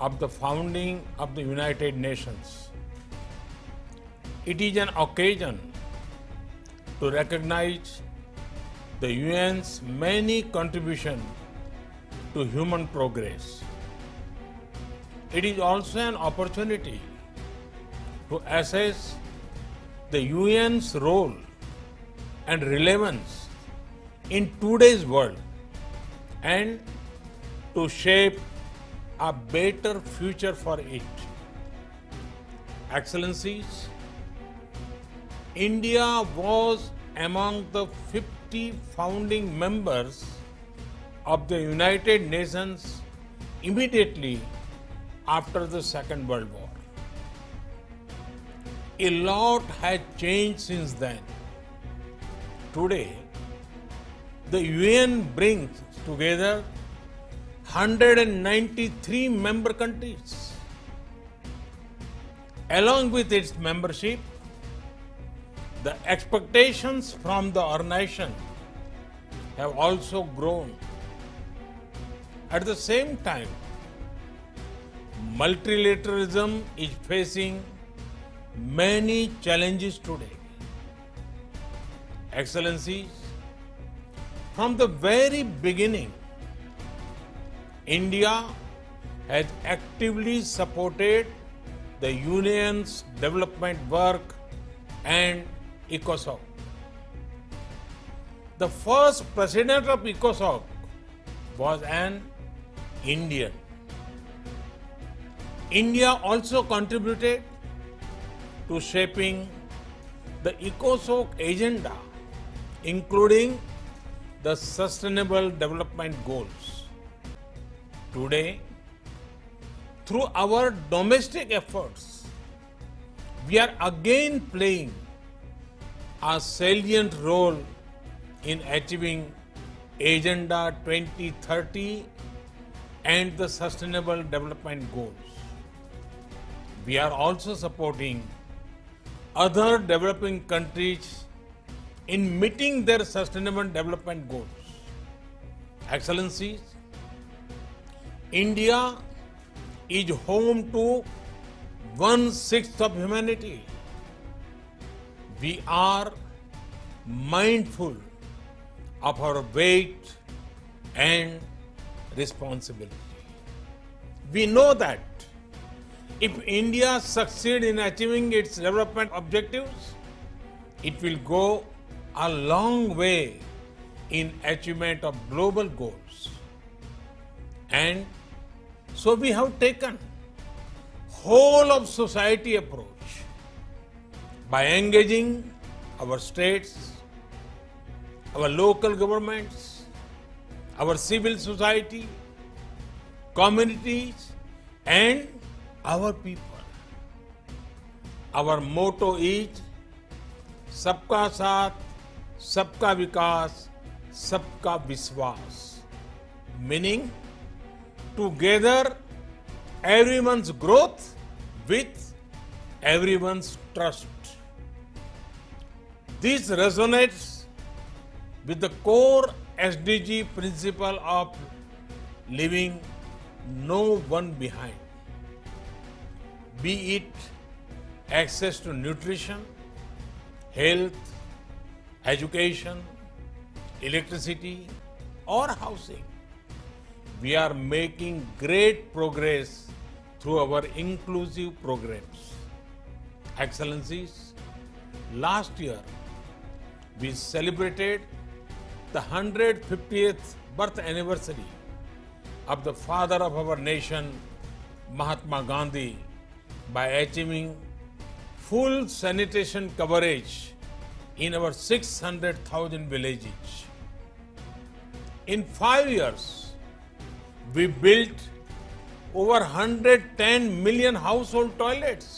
of the founding of the United Nations. It is an occasion to recognize the UN's many contributions to human progress. It is also an opportunity to assess the UN's role and relevance in today's world and to shape a better future for it. Excellencies, India was among the 50 founding members of the United Nations immediately after the Second World War. A lot has changed since then. Today, the UN brings together 193 member countries. Along with its membership, the expectations from the organization have also grown. At the same time, multilateralism is facing many challenges today. Excellencies, from the very beginning, India has actively supported the Union's development work and ECOSOC. The first president of ECOSOC was an Indian. India also contributed to shaping the ECOSOC agenda, including the Sustainable Development Goals. Today, through our domestic efforts, we are again playing a salient role in achieving Agenda 2030 and the Sustainable Development Goals. We are also supporting other developing countries in meeting their Sustainable Development Goals. Excellencies, India is home to 1/6 of humanity. We are mindful of our weight and responsibility. We know that if India succeeds in achieving its development objectives, it will go a long way in achievement of global goals. And so we have taken whole of society approach by engaging our states, our local governments, our civil society, communities, and our people. Our motto is Sabka Saath, Sabka Vikas, Sabka Viswas, meaning together everyone's growth with everyone's trust. This resonates with the core SDG principle of leaving no one behind. Be it access to nutrition, health, education, electricity, or housing. We are making great progress through our inclusive programs. Excellencies, last year we celebrated the 150th birth anniversary of the father of our nation, Mahatma Gandhi, by achieving full sanitation coverage in our 600,000 villages. In 5 years, we built over 110 million household toilets,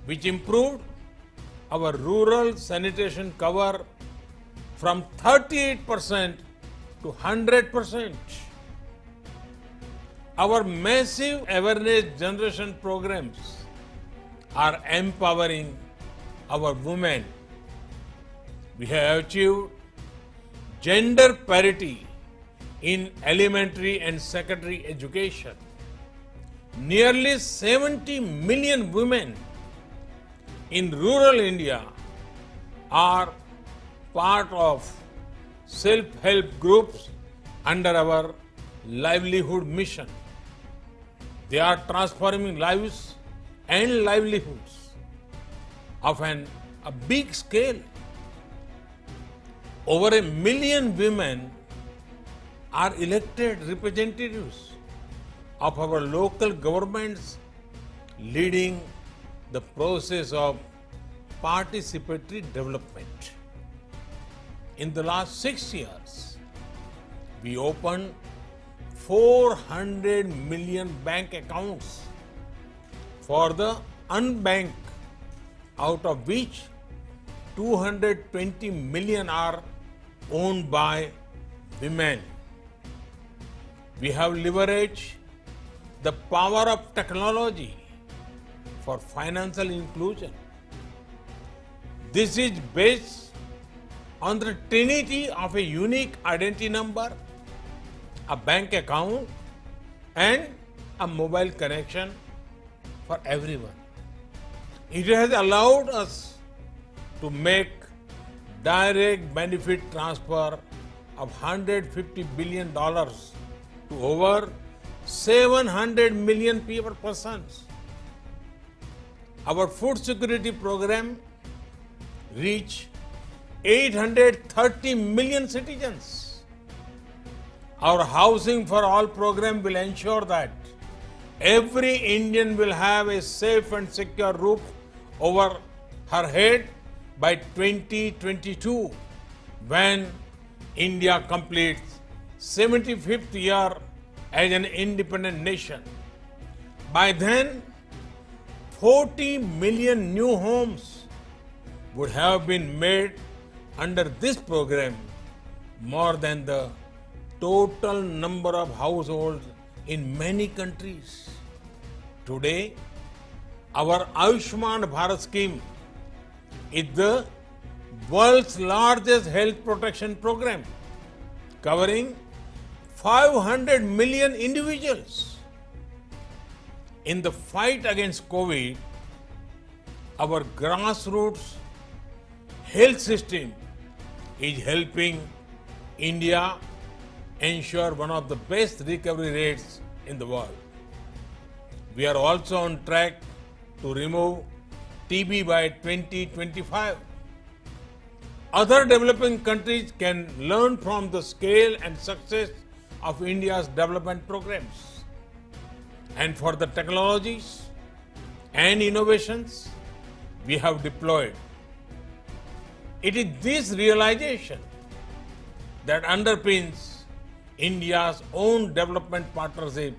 which improved our rural sanitation cover from 38% to 100%. Our massive awareness generation programs are empowering our women. We have achieved gender parity in elementary and secondary education. nearly 70 million women in rural India are part of self-help groups under our livelihood mission. They are transforming lives and livelihoods of a big scale. Over 1 million women are elected representatives of our local governments, leading the process of participatory development. In the last 6 years, we opened 400 million bank accounts for the unbanked, out of which 220 million are owned by women. We have leveraged the power of technology for financial inclusion. This is based on the trinity of a unique identity number, a bank account, and a mobile connection for everyone. It has allowed us to make direct benefit transfer of $150 billion to over 700 million persons. Our food security program reached 830 million citizens. Our Housing for All program will ensure that every Indian will have a safe and secure roof over her head by 2022, when India completes 75th year as an independent nation. By then, 40 million new homes would have been made under this program, more than the total number of households in many countries. Today, our Ayushman Bharat scheme is the world's largest health protection program, covering 500 million individuals. In the fight against COVID, our grassroots health system is helping India ensure one of the best recovery rates in the world. We are also on track to remove TB by 2025. Other developing countries can learn from the scale and success of India's development programs. And for the technologies and innovations we have deployed, it is this realization that underpins India's own development partnership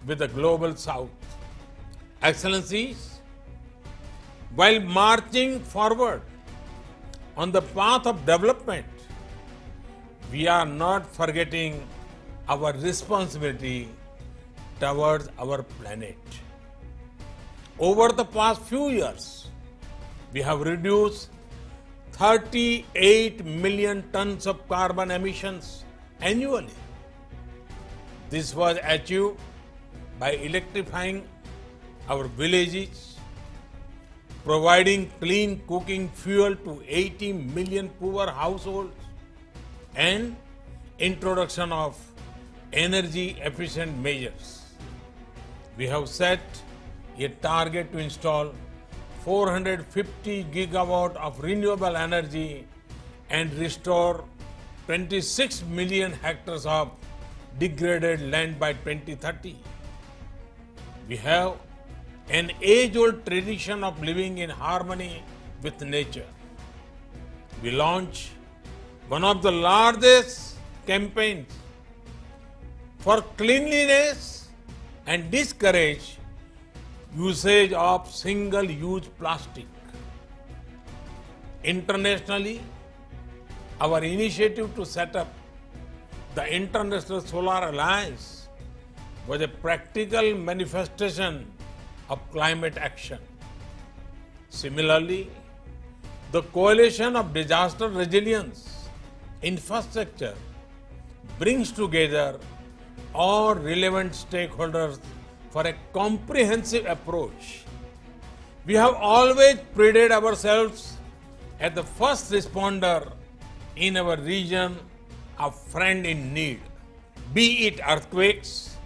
with the Global South. Excellencies, while marching forward on the path of development, we are not forgetting our responsibility towards our planet. Over the past few years, we have reduced 38 million tons of carbon emissions annually. This was achieved by electrifying our villages, providing clean cooking fuel to 80 million poor households, and introduction of energy efficient measures. We have set a target to install 450 gigawatt of renewable energy and restore 26 million hectares of degraded land by 2030. We have an age-old tradition of living in harmony with nature. We launched one of the largest campaigns for cleanliness and discourage usage of single-use plastic. Internationally, our initiative to set up the International Solar Alliance was a practical manifestation of climate action. Similarly, the Coalition of Disaster Resilience Infrastructure brings together all relevant stakeholders for a comprehensive approach. We have always prided ourselves as the first responder in our region, a friend in need, be it earthquakes,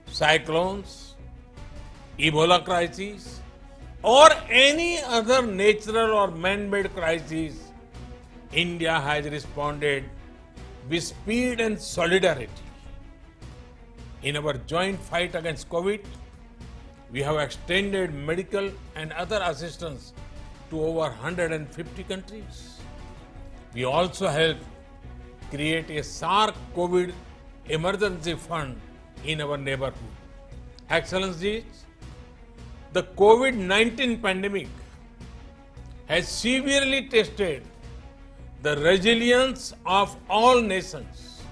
cyclones, Ebola crises, or any other natural or man-made crisis. India has responded with speed and solidarity. In our joint fight against COVID, we have extended medical and other assistance to over 150 countries. We also helped create a SARC COVID emergency fund in our neighborhood. Excellencies, the COVID-19 pandemic has severely tested the resilience of all nations.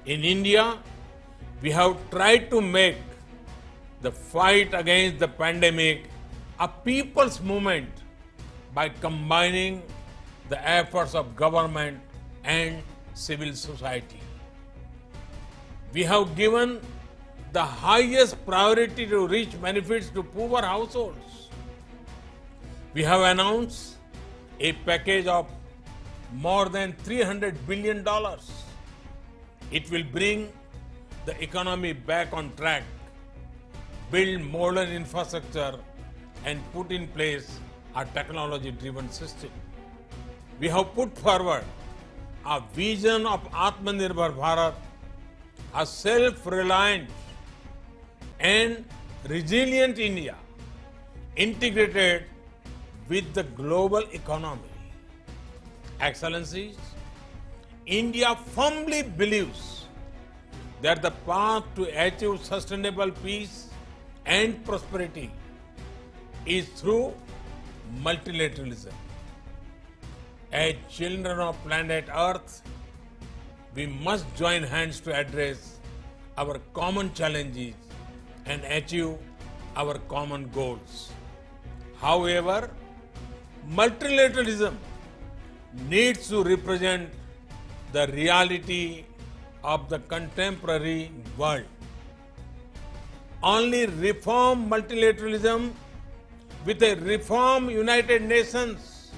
In India, we have tried to make the fight against the pandemic a people's movement by combining the efforts of government and civil society. We have given the highest priority to reach benefits to poor households. We have announced a package of more than $300 billion. It will bring the economy back on track, build modern infrastructure, and put in place a technology-driven system. We have put forward a vision of Atmanirbhar Bharat, a self-reliant and resilient India integrated with the global economy. Excellencies, India firmly believes that the path to achieve sustainable peace and prosperity is through multilateralism. As children of planet Earth, we must join hands to address our common challenges and achieve our common goals. However, multilateralism needs to represent the reality of the contemporary world. Only reform multilateralism with a reform United Nations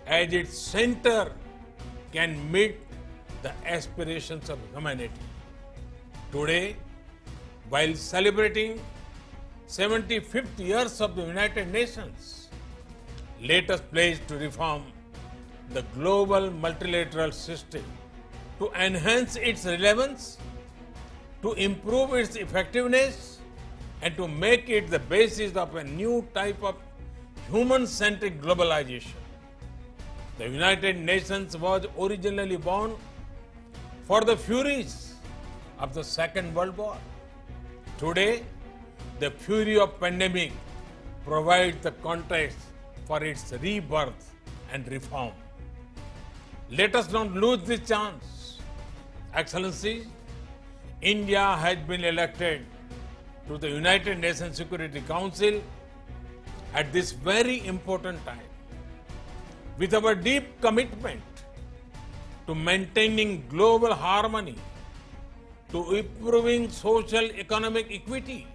as its center can meet the aspirations of humanity. Today, while celebrating 75th years of the United Nations, let us pledge to reform the global multilateral system to enhance its relevance, to improve its effectiveness, and to make it the basis of a new type of human-centric globalization. The United Nations was originally born for the furies of the Second World War. Today, the fury of pandemic provides the context for its rebirth and reform. Let us not lose this chance. Excellencies, India has been elected to the United Nations Security Council at this very important time. With our deep commitment to maintaining global harmony, to improving social economic equity,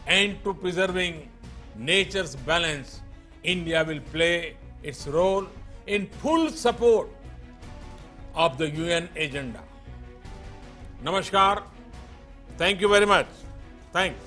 and to preserving nature's balance, India will play its role in full support of the UN agenda. Namaskar. Thank you very much. Thanks.